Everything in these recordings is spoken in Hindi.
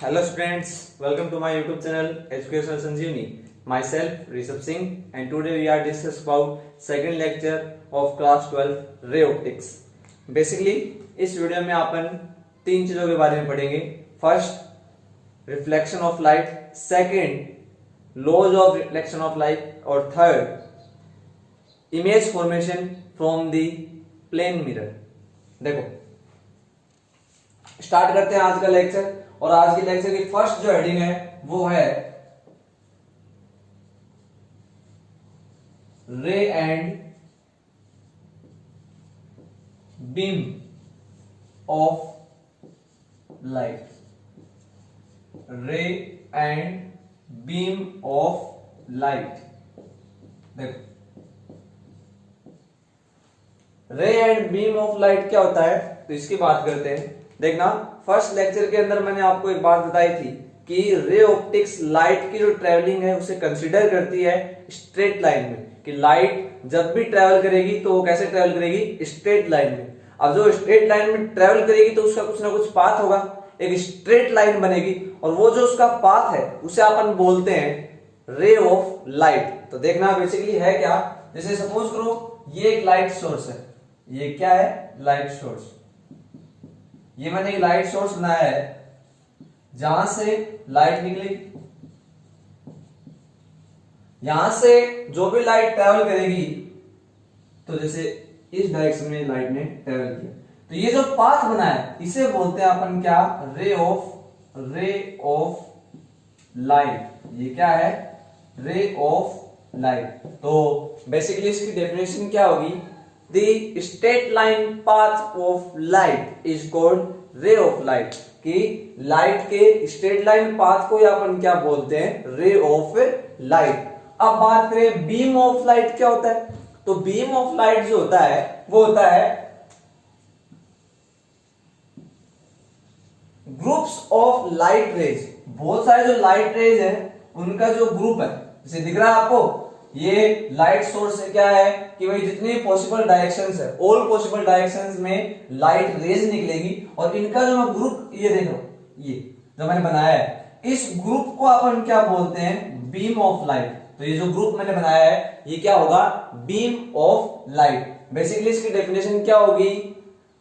Hello students, welcome to my YouTube channel Educational Sanjeevani. Myself Rishabh Singh and today we are discuss about second lecture of class 12 ray optics. Basically इस वीडियो में अपन तीन चीजों के बारे में पढ़ेंगे. First reflection of light, second laws of reflection of light और third image formation from the plane mirror. देखो स्टार्ट करते हैं आज का लेक्चर. और आज के लेक्चर की फर्स्ट जो हेडिंग है वो है रे एंड बीम ऑफ लाइट. रे एंड बीम ऑफ लाइट. देखो रे एंड बीम ऑफ लाइट क्या होता है तो इसकी बात करते हैं. देखना फर्स्ट लेक्चर के अंदर मैंने आपको एक बात बताई थी कि रे ऑप्टिक्स लाइट की जो ट्रेवलिंग है उसे कंसीडर करती है स्ट्रेट लाइन में. कि लाइट जब भी ट्रेवल करेगी तो वो कैसे ट्रेवल करेगी? स्ट्रेट लाइन में. अब जो स्ट्रेट लाइन में ट्रेवल करेगी तो उसका कुछ ना कुछ पाथ होगा, एक स्ट्रेट लाइन बनेगी और वो जो उसका पाथ है उसे अपन बोलते हैं रे ऑफ लाइट. तो देखना बेसिकली है क्या, जैसे सपोज करो ये एक लाइट सोर्स है. ये क्या है? Light source. ये मैंने एक लाइट सोर्स बनाया है जहां से लाइट निकलेगी. यहां से जो भी लाइट ट्रेवल करेगी तो जैसे इस डायरेक्शन में लाइट ने ट्रेवल किया तो ये जो पाथ बना है इसे बोलते हैं अपन क्या? Ray of light. ये क्या है? Ray of light. तो बेसिकली इसकी डेफिनेशन क्या होगी? The straight line path of light is called ray of light. कि लाइट के स्ट्रेट लाइन पाथ को अपन क्या बोलते हैं? Ray of light. अब बात करें बीम ऑफ लाइट क्या होता है. तो बीम ऑफ लाइट जो होता है वो होता है ग्रुप्स ऑफ लाइट रेज. बहुत सारे जो लाइट रेज है उनका जो ग्रुप है, जैसे दिख रहा है आपको ये लाइट सोर्स है. क्या है कि भाई जितनी पॉसिबल डायरेक्शंस है ऑल पॉसिबल डायरेक्शंस में लाइट रेज निकलेगी और इनका जो ग्रुप ये देखो ये जो मैंने बनाया है इस ग्रुप को अपन क्या बोलते हैं? Beam of light. तो ये जो ग्रुप मैंने बनाया है ये क्या होगा? Beam of light. बेसिकली इसकी डेफिनेशन क्या होगी?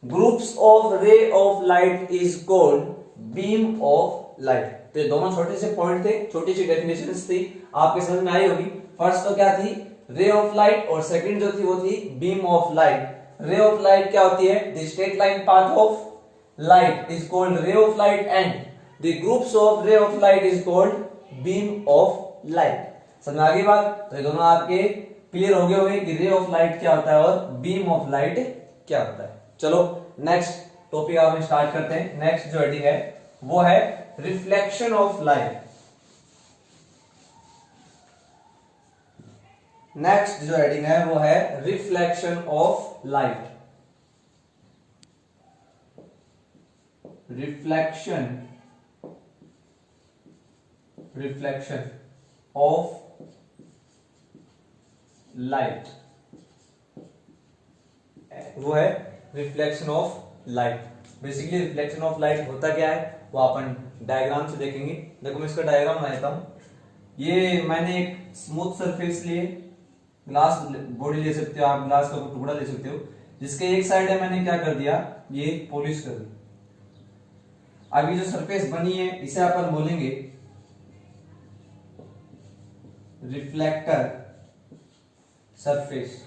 Groups of ray of light is called beam of light. तो ये दोनों छोटे से पॉइंट थे, छोटी सी डेफिनेशंस थी, आपके समझ में आई होगी. फर्स्ट तो क्या थी? रे ऑफ लाइट और सेकंड जो थी वो थी beam of light. Ray of light क्या होती है? The straight line path of light is called ray of light and the groups of ray of light is called beam of light. समझ आ गई बात? तो ये दोनों आपके क्लियर हो गए होंगे कि रे ऑफ लाइट क्या होता है और बीम ऑफ लाइट क्या होता है. चलो नेक्स्ट टॉपिक आप स्टार्ट करते हैं. नेक्स्ट जो हेडिंग है वो है रिफ्लेक्शन ऑफ लाइट. नेक्स्ट जो हेडिंग है वो है reflection of light. Reflection of light वो है reflection of light. Basically reflection of light होता क्या है वो अपन डायग्राम से देखेंगे. देखो मैं इसका डायग्राम बनाता हूं. ये मैंने एक स्मूथ सरफेस लिए, ग्लास बॉडी ले सकते हो आप, ग्लास का टुकड़ा ले सकते हो, जिसके एक साइड है मैंने क्या कर दिया? ये पॉलिश कर दी. अब ये जो सरफेस बनी है इसे अपन बोलेंगे रिफ्लेक्टर सरफेस.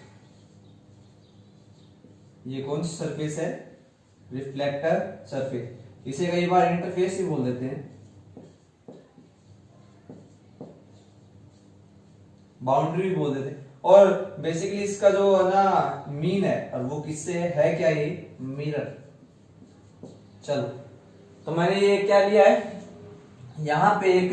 ये कौन सी सरफेस है? Reflector surface. इसे कई बार इंटरफेस ही बोल देते हैं, बाउंड्री भी बोल देते हैं. और बेसिकली इसका जो है ना मीन है और वो किससे है? क्या ये? मिरर. चलो तो मैंने ये क्या लिया है? यहां पे एक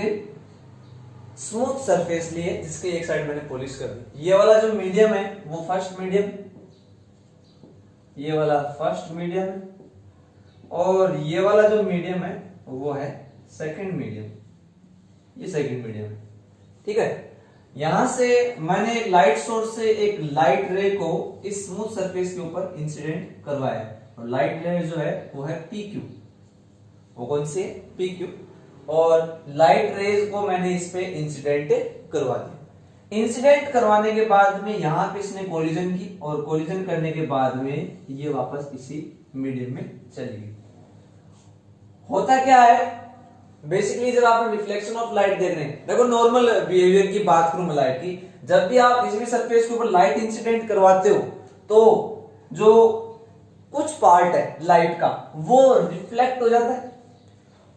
स्मूथ सरफेस ली है जिसके एक साइड मैंने पॉलिश कर दी. ये वाला जो मीडियम है वो फर्स्ट मीडियम, ये वाला फर्स्ट मीडियम है और ये वाला जो मीडियम है वो है सेकंड मीडियम. ये सेकंड मीडियम है. ठीक है. यहां से मैंने एक लाइट सोर्स से एक लाइट रे को इस स्मूथ सरफेस के ऊपर इंसिडेंट करवाया और लाइट रे जो है वो है पी क्यू. वो कौन सी है? P Q. और लाइट रेज को मैंने इस पे इंसिडेंट करवा दिया। इंसिडेंट करवाने के बाद में यहां पे इसने कोलिजन की और कोलिजन करने के बाद में ये वापस इसी मीडियम में चली गई। होता क्या है बेसिकली जब आप रिफ्लेक्शन ऑफ लाइट देख रहे हैं, देखो नॉर्मल बिहेवियर की बात करूं मैं लाइट की, जब भी आप किसी भी सरफेस के ऊपर लाइट इंसिडेंट करवाते हो तो जो कुछ पार्ट है लाइट का वो रिफ्लेक्ट हो जाता है,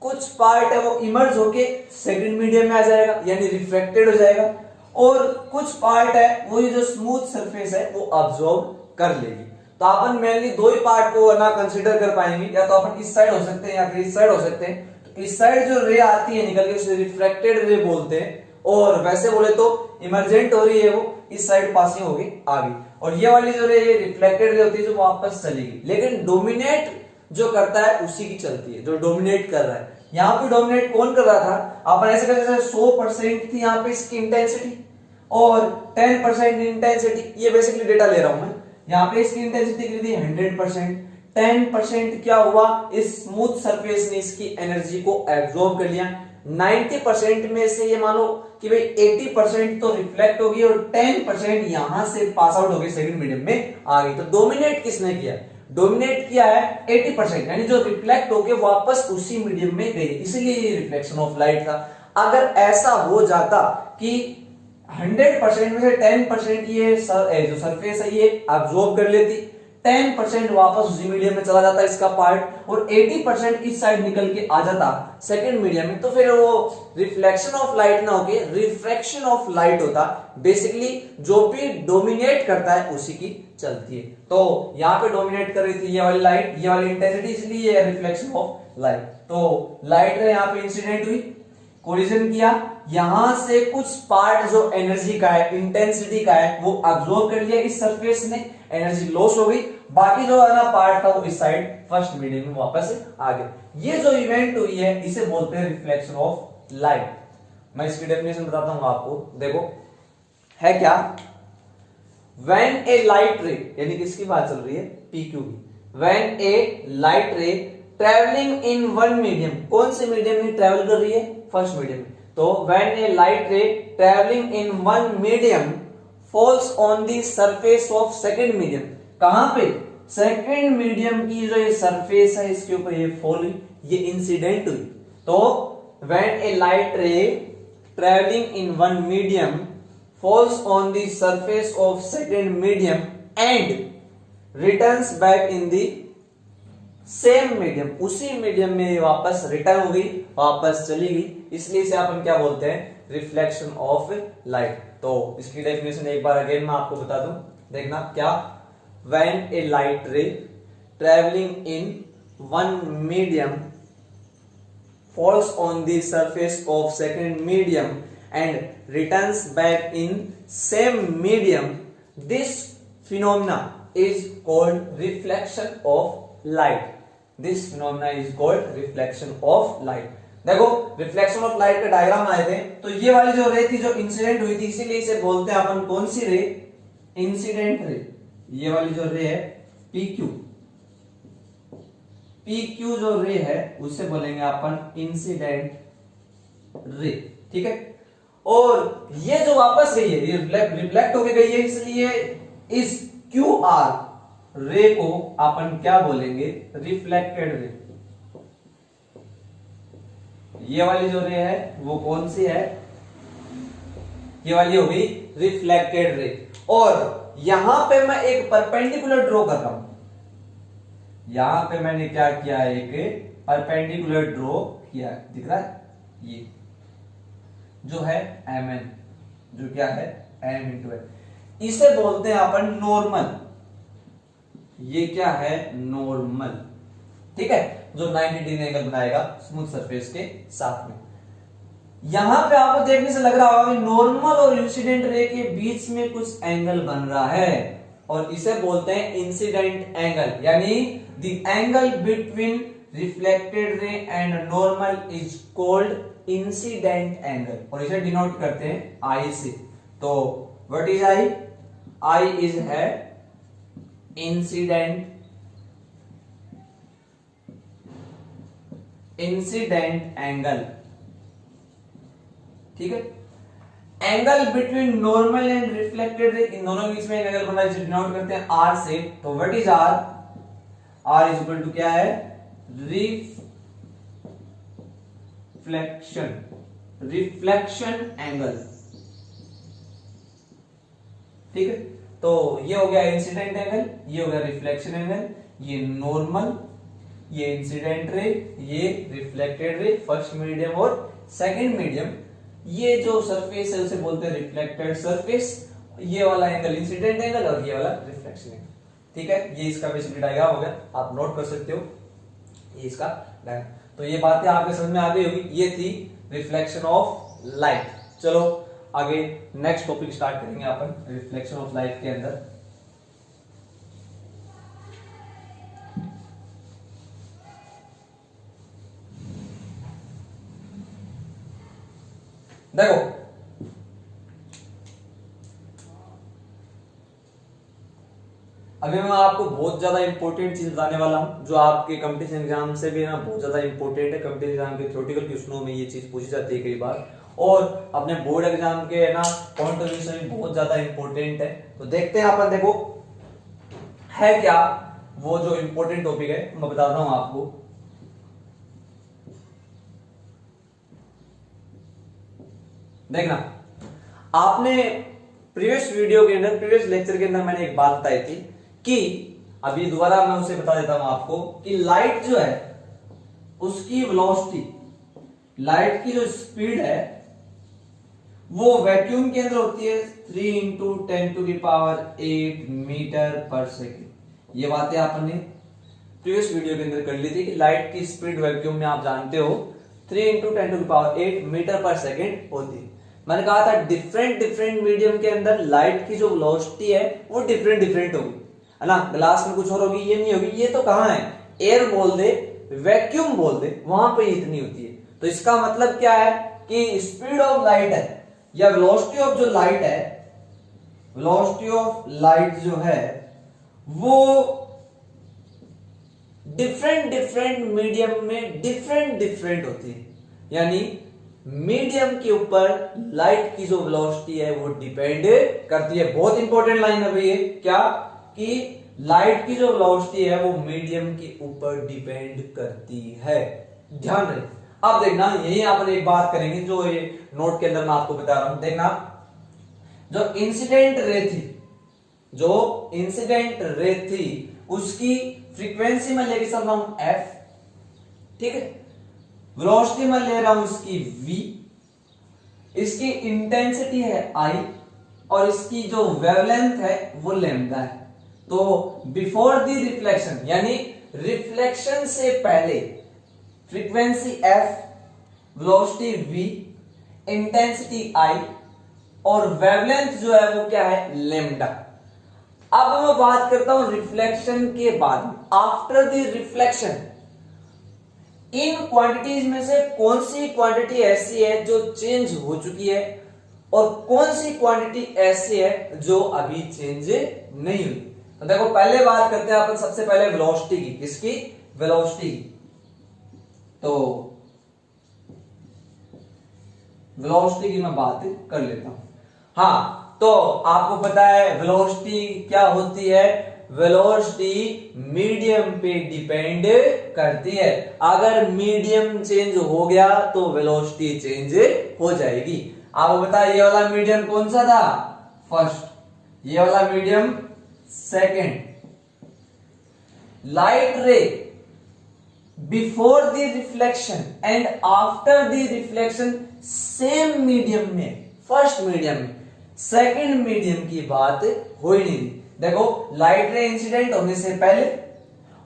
कुछ पार्ट है वो इमर्ज होके सेकंड मीडियम में आ जाएगा यानी रिफ्लेक्टेड हो जाएगा, और कुछ पार्ट है वो ये जो स्मूथ सरफेस है वो अब्सॉर्ब कर लेगी। तो अपन मेनली दो ही पार्ट को ना कंसीडर कर पाएंगे, या तो अपन इस साइड हो सकते हैं या फिर इस साइड हो सकते हैं। तो इस साइड जो रे आती है निकल के उसे रिफ्लेक्टेड रे बोलते हैं, और वैसे बोले तो इमर्जेंट हो रही है वो इस साइड पासिंग होगी आगे, और ये वाली जो रे ये रिफ्लेक्टेड रे होती है जो वापस चलेगी। लेकिन डोमिनेट जो करता है उसी की चलती है, जो डोमिनेट कर रहा है। यहाँ पे डोमिनेट कौन कर रहा था, अपन ऐसे कर जैसे 100% थी यहाँ पे इसकी इंटेंसिटी और 10% इंटेंसिटी, ये बेसिकली डेटा ले रहा हूं मैं। यहाँ पे इसकी इंटेंसिटी कितनी थी 100%, 10% क्या हुआ, इस स्मूथ सरफेस ने इसकी एनर्जी को एब्जॉर्ब कर लिया। 90% में से ये मानो कि भाई 80% तो रिफ्लेक्ट होगी और 10% यहां से पास आउट होगी सेकंड मीडियम में आ गई। तो डोमिनेट किसने किया, डोमिनेट किया है 80%, यानी जो रिफ्लेक्ट होके वापस उसी मीडियम में गई, इसीलिए ये रिफ्लेक्शन ऑफ लाइट था। अगर ऐसा हो जाता कि 100% में से 10% ये जो सरफेस है ये अब्सॉर्ब कर लेती, 10% वापस उसी मीडियम में चला जाता इसका पार्ट, और 80% इस साइड निकल के आ जाता सेकंड मीडियम में, तो फिर वो रिफ्लेक्शन ऑफ लाइट ना होके रिफ्रैक्शन ऑफ लाइट होता। बेसिकली जो भी डोमिनेट करता है उसी की चलती है। तो यहाँ पे डोमिनेट कर रही थी ये वाली लाइट, ये वाली इंटेंसिटी, इसलिए रिफ्लेक्शन ऑफ लाइट। तो लाइट यहाँ पे इंसिडेंट हुई, कोलिजन किया, यहां से कुछ पार्ट जो एनर्जी का है, इंटेंसिटी का है, वो अब्सॉर्ब कर लिया इस सरफेस ने, एनर्जी लॉस हो गई, बाकी जो वाला पार्ट था वो इस साइड फर्स्ट मीडियम में वापस आ गया। ये जो इवेंट हुई है इसे बोलते हैं रिफ्लेक्शन ऑफ लाइट। मैं इसकी डेफिनेशन बताता हूं आपको, देखो है क्या, व्हेन ए लाइट रे, यानी किसकी बात चल रही है, पीक्यू की, व्हेन ए लाइट रे ट्रेवलिंग इन वन मीडियम, कौन से मीडियम में ट्रेवल कर रही है, फर्स्ट मीडियम में। तो व्हेन ए लाइट रे travelling in one medium falls on the surface of second medium, कहां पे, सेकंड मीडियम की जो ये सरफेस है इसके ऊपर ये फॉल हुई, ये इंसिडेंट हुई। तो व्हेन ए लाइट रे travelling in one medium falls on the surface of second medium and returns back in the same medium, उसी मीडियम में वापस रिटर्न हो गई, वापस चली गई, इसलिए इसे अपन क्या बोलते हैं, रिफ्लेक्शन ऑफ लाइट। तो इसकी डेफिनेशन एक बार अगेन मैं आपको बता दूं, देखना क्या, व्हेन ए लाइट रे travelling in one medium falls on the surface of second medium and returns back in same medium, this phenomena is called reflection of light. This phenomena is called reflection of light. देखो रिफ्लेक्शन ऑफ लाइट के डायग्राम आए थे, तो ये वाली जो रे थी जो इंसिडेंट हुई थी, इसीलिए इसे बोलते हैं अपन कौन सी रे, इंसिडेंट रे। ये वाली जो रे है PQ, PQ जो रे है उसे बोलेंगे अपन इंसिडेंट रे, ठीक है। और ये जो वापस गई है ये रिफ्लेक्ट होके गई है, इसलिए इस QR रे को अपन क्या बोलेंगे, रिफ्लेक्टेड रे। ये वाली जो रे है वो कौन सी है, ये वाली हो गई रिफ्लेक्टेड रे। और यहां पे मैं एक परपेंडिकुलर ड्रॉ कर रहा हूं, यहां पे मैंने क्या किया, एक परपेंडिकुलर ड्रॉ किया, दिख रहा है, ये जो है mn, जो क्या है m इंटू n, इसे बोलते हैं अपन नॉर्मल। ये क्या है, नॉर्मल, ठीक है, जो 90 डिग्री एंगल बनाएगा स्मूथ सरफेस के साथ में। यहां पे आपको देखने से लग रहा होगा कि नॉर्मल और इंसिडेंट रे के बीच में कुछ एंगल बन रहा है, और इसे बोलते हैं इंसिडेंट एंगल, यानी the angle between reflected ray and normal is called incident angle, और इसे डिनोट करते हैं आई से। तो what is I, I is है इंसिडेंट एंगल, ठीक है। Angle between normal and reflected ray, इन दोनों के बीच में एक एंगल बना है जिसे डिनोट करते हैं आर से। तो what is R? R is equal to क्या है? रिफ्लेक्शन एंगल, ठीक है। तो ये हो गया इंसिडेंट एंगल, ये हो गया रिफ्लेक्शन एंगल, ये नॉर्मल, ये इंसिडेंट रे, ये रिफ्लेक्टेड रे, फर्स्ट मीडियम और सेकंड मीडियम। ये जो सरफेस है उसे बोलते हैं रिफ्लेक्टेड सरफेस। ये वाला एंगल इंसिडेंट एंगल और ये वाला रिफ्लेक्शन एंगल, ठीक है। ये इसका बेसिकली डायग्राम हो गया, आप नोट कर सकते हो ये इसका डायग्राम। तो ये बातें आपके समझ में आ गई होगी। ये थी रिफ्लेक्शन ऑफ लाइट। चलो आगे नेक्स्ट टॉपिक स्टार्ट करेंगे अपन रिफ्लेक्शन ऑफ लाइट के अंदर। देखो अभी मैं आपको बहुत ज्यादा इंपॉर्टेंट चीज बताने वाला हूं जो आपके कंपटीशन एग्जाम से भी ना बहुत ज्यादा इंपॉर्टेंट है। कंपटीशन एग्जाम के थ्योरेटिकल क्वेश्चनों में ये चीज पूछी जाती है कई बार, और अपने बोर्ड एग्जाम के ना पॉइंट ऑफ व्यू से भी बहुत ज्यादा इंपॉर्टेंट है। तो देखते हैं अपन, देखो है क्या वो जो इंपॉर्टेंट टॉपिक है मैं बताता हूं आपको। देखना, आपने प्रीवियस वीडियो के अंदर, प्रीवियस लेक्चर के अंदर मैंने एक बात बताई थी कि अभी दोबारा मैं उसे बता देता हूं आपको कि लाइट जो है उसकी वेलोसिटी, लाइट की जो स्पीड है वो वैक्यूम के अंदर होती है 3 इंटू 10⁸ मीटर पर सेकेंड। ये बातें आपने प्रीवियस वीडियो के अंदर कर ली थी कि लाइट की स्पीड वैक्यूम में आप जानते हो 3 इंटू 10⁸ मीटर पर सेकेंड होती है। मैंने कहा था डिफरेंट डिफरेंट मीडियम के अंदर लाइट की जो वेलोसिटी है वो डिफरेंट डिफरेंट होगी, है ना। ग्लास में कुछ और होगी, ये नहीं होगी। ये तो कहां है, एयर बोल दे, वैक्यूम बोल दे, वहां पे इतनी होती है। तो इसका मतलब क्या है कि स्पीड ऑफ लाइट है या वेलोसिटी ऑफ जो लाइट है, वेलोसिटी ऑफ लाइट जो है वो डिफरेंट डिफरेंट मीडियम में डिफरेंट डिफरेंट होती है। यानी मीडियम के ऊपर लाइट की जो वेलोसिटी है वो डिपेंड करती है। बहुत इंपॉर्टेंट लाइन है भैया, क्या कि लाइट की जो वेलोसिटी है वो मीडियम के ऊपर डिपेंड करती है। ध्यान रहे। अब देखना, यही अपन एक बात करेंगे जो ये नोट के अंदर मैं आपको बता रहा हूं। देखना, जो इंसिडेंट रे थी, जो इंसिडेंट रे थी उसकी फ्रीक्वेंसी में लेके चल रहा हूं f, ठीक है। वेलोसिटी में ले रहा हूं इसकी v, इसकी इंटेंसिटी है I, और इसकी जो वेवलेंथ है वो लैम्डा है। तो बिफोर द रिफ्लेक्शन, यानी रिफ्लेक्शन से पहले frequency f, velocity v, intensity I और वेवलेंथ जो है वो क्या है, लैम्डा। अब मैं बात करता हूं रिफ्लेक्शन के बाद, after the reflection in quantities में से कौन सी क्वांटिटी ऐसी है जो चेंज हो चुकी है और कौन सी क्वांटिटी ऐसी है जो अभी चेंज नहीं हुई। तो देखो पहले बात करते हैं अपन सबसे पहले वेलोसिटी की। किसकी? वेलोसिटी की। तो वेलोसिटी की मैं बात कर लेता हूं। हाँ, तो आपको पता है वेलोसिटी क्या होती है, वेलोसिटी मीडियम पे डिपेंड करती है। अगर मीडियम चेंज हो गया तो वेलोसिटी चेंज हो जाएगी। आपको बताया ये वाला मीडियम कौन सा था, फर्स्ट, ये वाला मीडियम सेकंड। लाइट रे before the reflection and after the reflection same medium में, फर्स्ट मीडियम में, सेकंड मीडियम की बात हो ही नहीं थी। देखो लाइट रे इंसिडेंट होने से पहले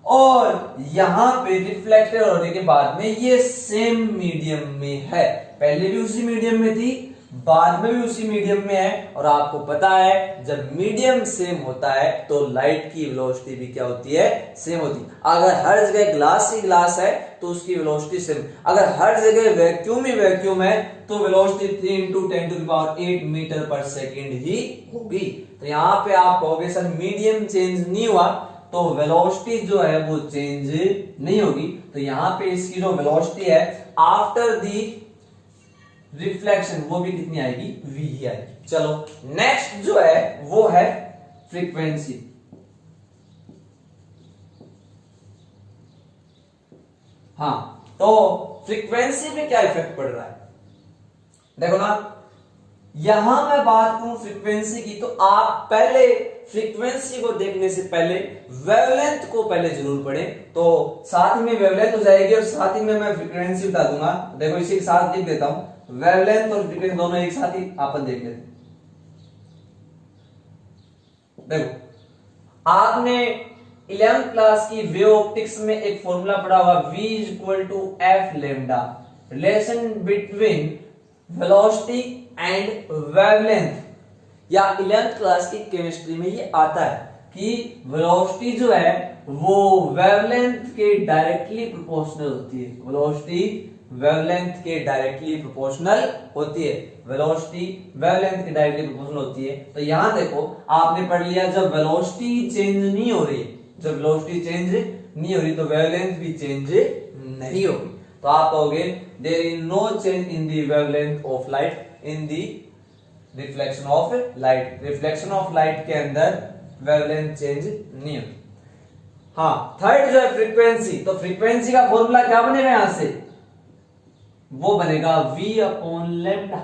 और यहां पे रिफ्लेक्टेड होने के बाद में ये सेम मीडियम में है। पहले भी उसी मीडियम में थी, बाद में भी उसी मीडियम में है। और आपको पता है जब मीडियम सेम होता है तो लाइट की वेलोसिटी भी क्या होती है, सेम होती है। अगर हर जगह ग्लास ही ग्लास है तो उसकी वेलोसिटी सेम, अगर हर जगह वैक्यूम ही वैक्यूम है तो वेलोसिटी 3 इंटू 10⁸ मीटर पर सेकेंड ही होगी। तो यहां पे आप कहोगे सर मीडियम चेंज नहीं हुआ तो वेलोसिटी जो है वो चेंज नहीं होगी। तो यहां पे इसकी जो वेलोसिटी है आफ्टर दी रिफ्लेक्शन वो भी कितनी आएगी, v ही आएगी। चलो नेक्स्ट जो है वो है फ्रीक्वेंसी। हाँ, तो फ्रीक्वेंसी पे क्या इफेक्ट पड़ रहा है, देखो ना, यहां मैं बात करूं फ्रीक्वेंसी की, तो आप पहले फ्रीक्वेंसी को देखने से पहले वेवलेंथ को पहले जरूर पढ़ें, तो साथ में वेवलेंथ हो जाएगी और साथ ही में मैं फ्रीक्वेंसी बता दूंगा। देखो इसी के साथ लिख देता हूं, वेवलेंथ और फ्रीक्वेंसी दोनों एक साथ ही अपन देख लेते हैं। देखो आपने 11th क्लास की वेव ऑप्टिक्स में एक फॉर्मूला पढ़ा हुआ, v equal to F lambda, relation between velocity and wavelength, या 11th क्लास की केमिस्ट्री में ये आता है कि वेलोसिटी जो है वो वेवलेंथ के डायरेक्टली प्रोपोर्शनल होती है, वेलोसिटी वेवलेंथ के डायरेक्टली प्रोपोर्शनल होती है, वेलोसिटी वेवलेंथ के डायरेक्टली प्रोपोर्शनल होती है। तो यहां देखो आपने पढ़ लिया, जब वेलोसिटी चेंज नहीं हो रही, जब वेलोसिटी चेंज नहीं हो रही तो वेवलेंथ भी चेंज नहीं होगी। तो आप कहोगे there is no change in the wavelength of light in the reflection of light, reflection of light के अंदर वेवलेंथ चेंज नहीं होती। हाँ, थर्ड जो है फ्रीक्वेंसी, तो फ्रीक्वेंसी का फॉर्मूला क्या बनेगा यहां से, वो बनेगा v upon lambda,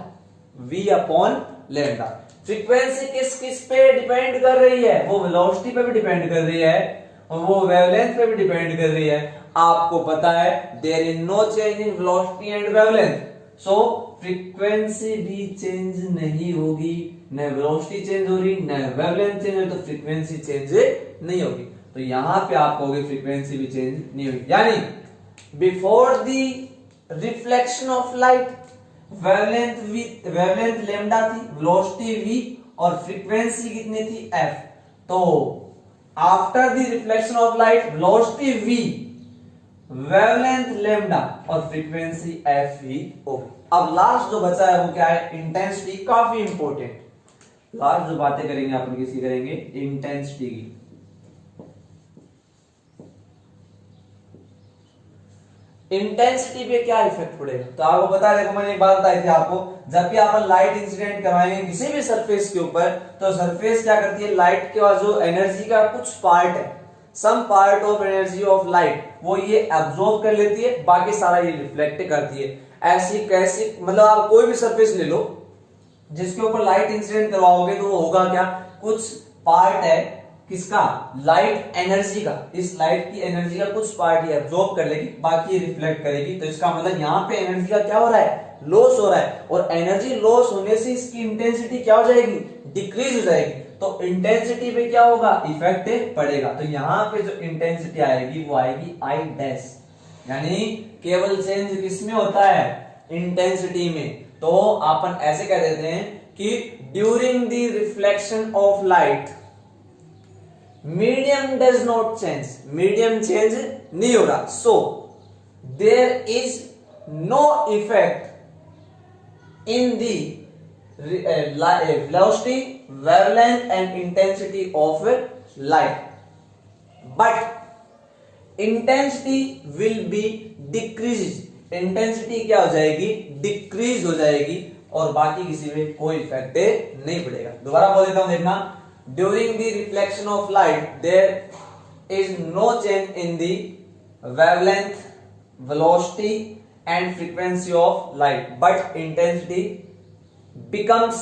v upon lambda. Frequency किस किस पे डिपेंड कर रही है, वो वेलोसिटी पे भी डिपेंड कर रही है और वो वेवलेंथ पे भी डिपेंड कर रही है। आपको पता है there is no change in velocity and wavelength, so frequency भी चेंज नहीं होगी, न वेलोसिटी चेंज हो रही न वेवलेंथ चेंज हो रही, तो फ्रीक्वेंसी चेंज नहीं होगी। तो यहां पे आप कहोगे फ्रीक्वेंसी भी चेंज नहीं होगी, यानी before the reflection of light wavelength lambda थी, वेलोसिटी v और फ्रीक्वेंसी कितनी थी f, तो after the reflection of light velocity v, wavelength lambda और फ्रीक्वेंसी f ही होगी। अब लास्ट जो बचा है वो क्या है, इंटेंसिटी, काफी इंपॉर्टेंट। लास्ट जो बातें करेंगे अपन किसकी करेंगे, इंटेंसिटी की। इंटेंसिटी पे क्या इफेक्ट पड़ेगा, तो आपको पता है, देखो मैंने एक बात बताई थी आपको, जब भी आप लाइट इंसिडेंट करवाएंगे किसी भी सरफेस के ऊपर, तो सरफेस क्या करती है, लाइट के बाद जो एनर्जी का कुछ पार्ट है, some part of energy of light, वो ये एब्जॉर्ब कर लेती है, बाकी सारा ये रिफ्लेक्ट करती है। ऐसी कैसी, मतलब आप कोई भी सरफेस ले लो जिसके ऊपर लाइट इंसिडेंट करवाओगे तो वो होगा क्या, कुछ पार्ट है किसका, लाइट एनर्जी का, इस लाइट की एनर्जी का कुछ पार्ट ये एब्जॉर्ब कर लेगी, बाकी ये रिफ्लेक्ट करेगी। तो इसका मतलब यहाँ पे एनर्जी का क्या हो रहा है, लॉस हो रहा है, और एनर्जी लॉस होने से इसकी इंटेंसिटी क्या हो जाएगी, डिक्रीज हो जाएगी। तो इंटेंसिटी पे क्या होगा, इफेक्ट पड़ेगा। तो यहाँ पे जो इंटेंसिटी आएगी वो आएगी I डैश, यानी केवल चेंज किसमें होता है, इंटेंसिटी में। तो अपन ऐसे कह देते हैं कि during the reflection of light medium does not change, medium change नहीं हो रहा, so there is no effect in the velocity, wavelength and intensity of light, but intensity will be decreases, intensity क्या हो जाएगी, डिक्रीज हो जाएगी, और बाकी किसी में कोई इफेक्ट नहीं पड़ेगा। दोबारा बोल देता हूं, देखना, during the reflection of light there is no change in the wavelength, velocity and frequency of light, but intensity becomes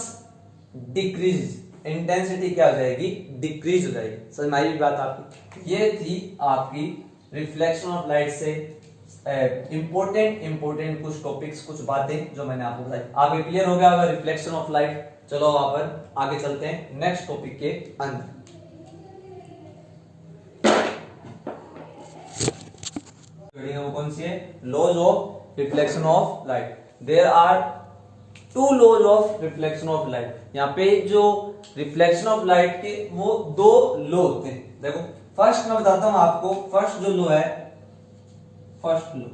decrease, intensity क्या हो जाएगी, डिक्रीज हो जाएगी। समझ में आई बात आपकी। ये थी आपकी रिफ्लेक्शन ऑफ लाइट से इंपॉर्टेंट कुछ टॉपिक्स, कुछ बातें जो मैंने आपको बताई। आगे क्लियर हो गया होगा रिफ्लेक्शन ऑफ लाइट। चलो अपन आगे चलते हैं नेक्स्ट टॉपिक के अंदर। वो कौन सी है, laws of reflection of light. There are two laws of reflection of light. यहाँ पे जो रिफ्लेक्शन ऑफ लाइट के वो दो लॉ होते हैं। देखो फर्स्ट मैं बताता हूं आपको, फर्स्ट जो लॉ है, फर्स्ट लॉ,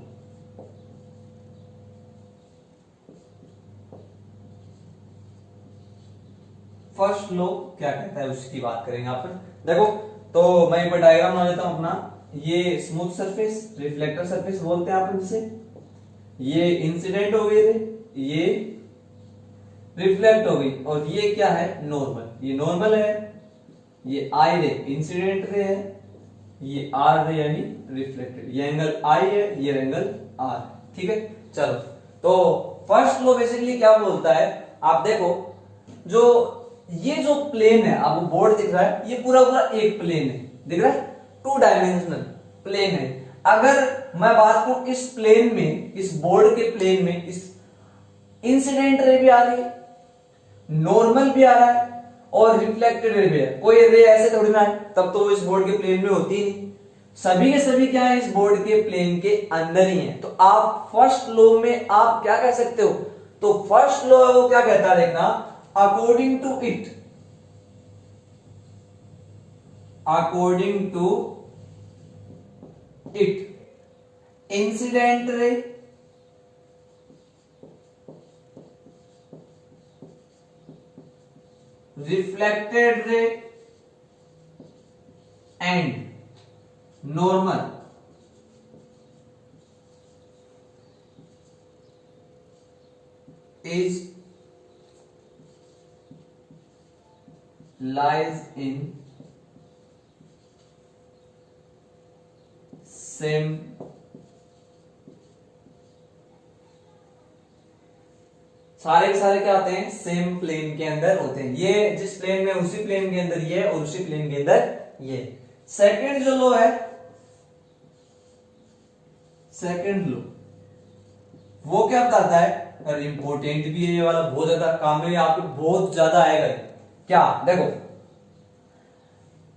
फर्स्ट लॉ क्या कहता है उसकी बात करेंगे यहाँ पर। देखो तो मैं एक बार डायग्राम बना लेता हूं अपना। ये स्मूथ सरफेस, रिफ्लेक्टर सरफेस बोलते हैं अपन जिसे, ये इंसिडेंट हो गए थे, ये रिफ्लेक्ट हो गई, और ये क्या है, नॉर्मल, ये नॉर्मल है, ये आई रे इंसिडेंट रे है, ये आर रे यानी रिफ्लेक्टेड, ये एंगल आई है, ये एंगल आर, ठीक है। चलो, तो फर्स्ट लॉ बेसिकली क्या बोलता है, आप देखो जो ये जो प्लेन है, आपको बोर्ड दिख रहा है, ये पूरा पूरा एक प्लेन है, दिख रहा है, 2 डायमेंशनल प्लेन है। अगर मैं बात करूं इस प्लेन में, इस बोर्ड के प्लेन में, इस इंसिडेंट रे भी आ रही है, नॉर्मल भी आ रहा है, और रिफ्लेक्टेड रे भी है। कोई रे ऐसे थोड़ी ना है, तब तो वो इस बोर्ड के प्लेन में होती ही नहीं। सभी के सभी क्या है, इस बोर्ड के प्लेन के अंदर ही है। तो आप फर्स्ट लॉ में आप क्या कह सकते हो, तो फर्स्ट लॉ है वो क्या कहता है, देखना, according to it, according to it incident ray reflected ray and normal is lies in same सारे के सारे क्या आते हैं, सेम प्लेन के अंदर होते हैं। ये जिस प्लेन में, उसी प्लेन के अंदर ये, और उसी प्लेन के अंदर ये। सेकंड जो लो है, सेकंड लो वो क्या बताता है, और इंपॉर्टेंट भी है ये वाला, बहुत ज्यादा काम में आपको बहुत ज्यादा आएगा। क्या, देखो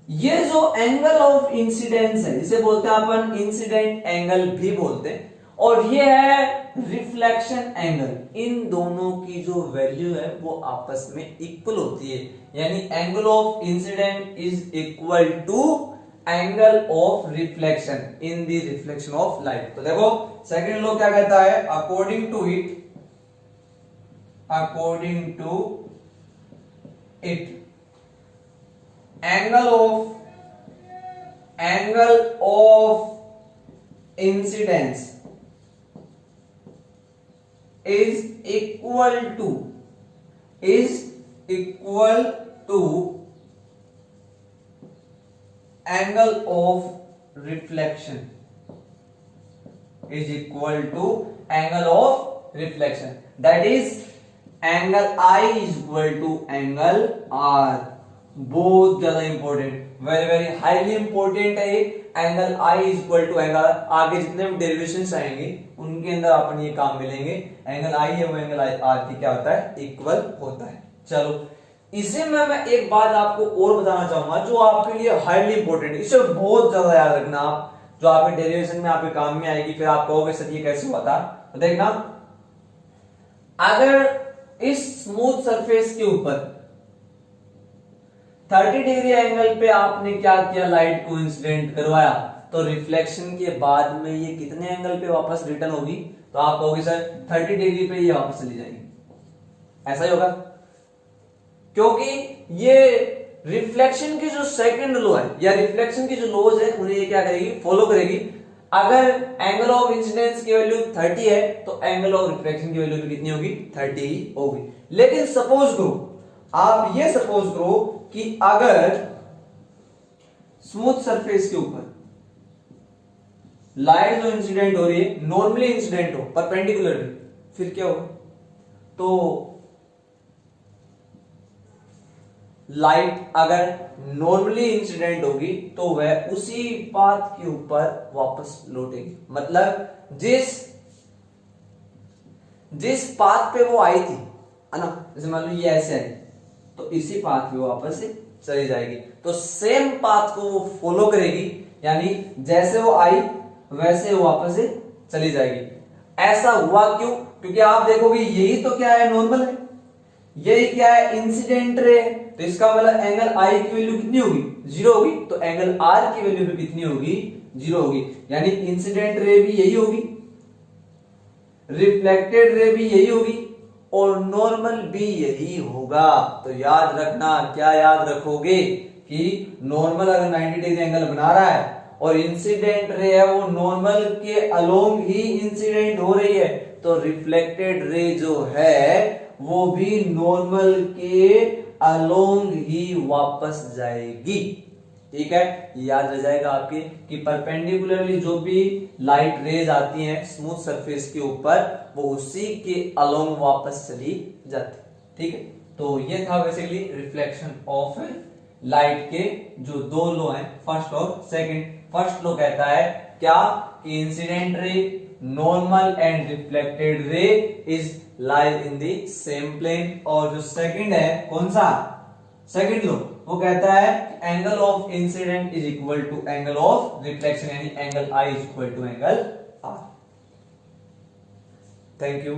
ये जो एंगल ऑफ इंसिडेंस है, इसे बोलते हैं अपन इंसिडेंट एंगल भी बोलते हैं, और ये है रिफ्लेक्शन एंगल। इन दोनों की जो वैल्यू है वो आपस में इक्वल होती है, यानी angle of incident is equal to angle of reflection in the reflection of light. तो देखो सेकंड लॉ क्या कहता है, according to it, according to it angle of incidence is equal to angle of reflection, is equal to angle of reflection, that is angle I is equal to angle R। बहुत ज्यादा important, very very highly important है ये। Angle I is equal to angle, आगे जितने भी डेरिवेशंस आएंगे उनके अंदर अपन ये काम मिलेंगे, एंगल I है वो एंगल R की क्या होता है, इक्वल होता है। चलो, इसी में मैं एक बात आपको और बताना चाहूंगा जो आपके लिए हाईली इंपॉर्टेंट, इसे बहुत ज्यादा याद रखना आप, जो आपके डेरिवेशन में आपके काम में आएगी। फिर आप कहोगे सर ये कैसे हुआ था, तो देखना, अगर इस स्मूथ सरफेस के ऊपर 30 डिग्री एंगल पे आपने क्या किया, लाइट को इंसिडेंट करवाया, तो रिफ्लेक्शन के बाद में ये कितने एंगल पे वापस रिटर्न होगी, तो आप कहोगे सर 30 डिग्री पे ये वापस चली जाएगी, ऐसा ही होगा, क्योंकि ये रिफ्लेक्शन की जो सेकंड लॉ है, या रिफ्लेक्शन की जो लॉज है उन्हें ये क्या करेगी, फॉलो करेगी। अगर एंगल ऑफ इंसिडेंस की वैल्यू 30 है तो एंगल ऑफ रिफ्लेक्शन की वैल्यू भी कितनी होगी, 30 ही होगी। लेकिन सपोज करो, आप ये सपोज करो कि अगर स्मूथ सरफेस के ऊपर लाइट जो इंसिडेंट हो रही है नॉर्मली इंसिडेंट हो, परपेंडिकुलरली, फिर क्या होगा, तो लाइट अगर नॉर्मली इंसिडेंट होगी तो वह उसी पाथ के ऊपर वापस लौटेगी। मतलब जिस पाथ पे वो आई थी, है ना, जैसे मान लो ये ऐसे आई, तो इसी पाथ पे वो वापस से चली जाएगी। तो सेम पाथ को वो फॉलो करेगी, यानी जैसे वो आई वैसे वो वापस से चली जाएगी। ऐसा हुआ क्यों, क्योंकि आप देखोगे यही तो क्या है, नॉर्मल है, यही क्या है, इंसिडेंट रे, तो इसका मतलब एंगल I की वैल्यू कितनी होगी, 0 होगी, तो एंगल R की वैल्यू भी कितनी होगी, 0 होगी। यानी इंसिडेंट रे भी यही होगी, रिफ्लेक्टेड रे भी यही होगी, और नॉर्मल भी यही होगा। तो याद रखना, क्या याद रखोगे कि नॉर्मल अगर 90 डिग्री एंगल बना रहा है और इंसिडेंट रे है वो नॉर्मल के अलोंग ही इंसिडेंट हो रही है, तो रिफ्लेक्टेड रे जो है वो भी नॉर्मल के अलोंग ही वापस जाएगी। ठीक है, याद रह जाएगा आपके कि परपेंडिकुलरली जो भी लाइट रेज आती हैं स्मूथ सरफेस के ऊपर वो उसी के अलोंग वापस चली जाती। ठीक है, तो ये था बेसिकली रिफ्लेक्शन ऑफ लाइट के जो दो लॉ हैं, फर्स्ट और सेकंड। फर्स्ट लॉ कहता है क्या कि incident ray, normal and reflected ray is lies in the same plane. और जो सेकंड है कौन सा, सेकंड लॉ, वो कहता है angle of incident is equal to angle of reflection, यानी angle I is equal to angle R. Thank you.